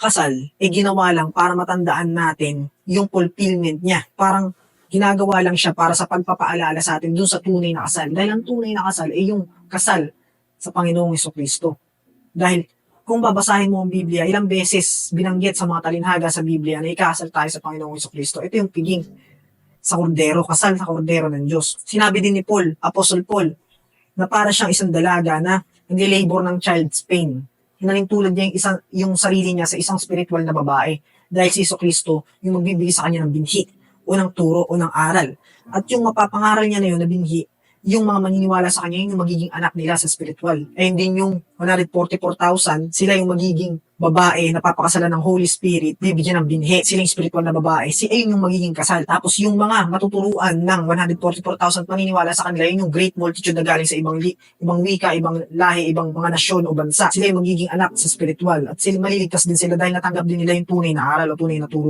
kasal, ginawa lang para matandaan natin yung fulfillment niya. Parang ginagawa lang siya para sa pagpapaalala sa atin dun sa tunay na kasal. Dahil ang tunay na kasal ay yung kasal sa Panginoong Jesucristo. Dahil kung babasahin mo ang Biblia, ilang beses binanggit sa mga talinhaga sa Biblia na ikasal tayo sa Panginoong Jesucristo. Ito yung piging sa kordero, kasal sa kordero ng Diyos. Sinabi din ni Paul, Apostle Paul, na para siyang isang dalaga na nag-labor ng child's pain. Hinalintulad niya yung sarili niya sa isang spiritual na babae dahil si Jesucristo yung magbibigay sa kanya ng binhi o ng turo o ng aral. At yung mapapangaral niya na yun na binhi, yung mga maniniwala sa kanya, yung magiging anak nila sa spiritual. Eh hindi yung 144,000, sila yung magiging babae na papakasalan ng Holy Spirit, bibigyan ng binhi, sila yung spiritual na babae, ayun yung magiging kasal. Tapos yung mga matuturuan ng 144,000 maniniwala sa kanila, yun yung great multitude na galing sa ibang wika, ibang lahi, ibang mga nasyon o bansa. Sila yung magiging anak sa spiritual. At sila maliligtas din sila dahil natanggap din nila yung tunay na aral o tunay na turo.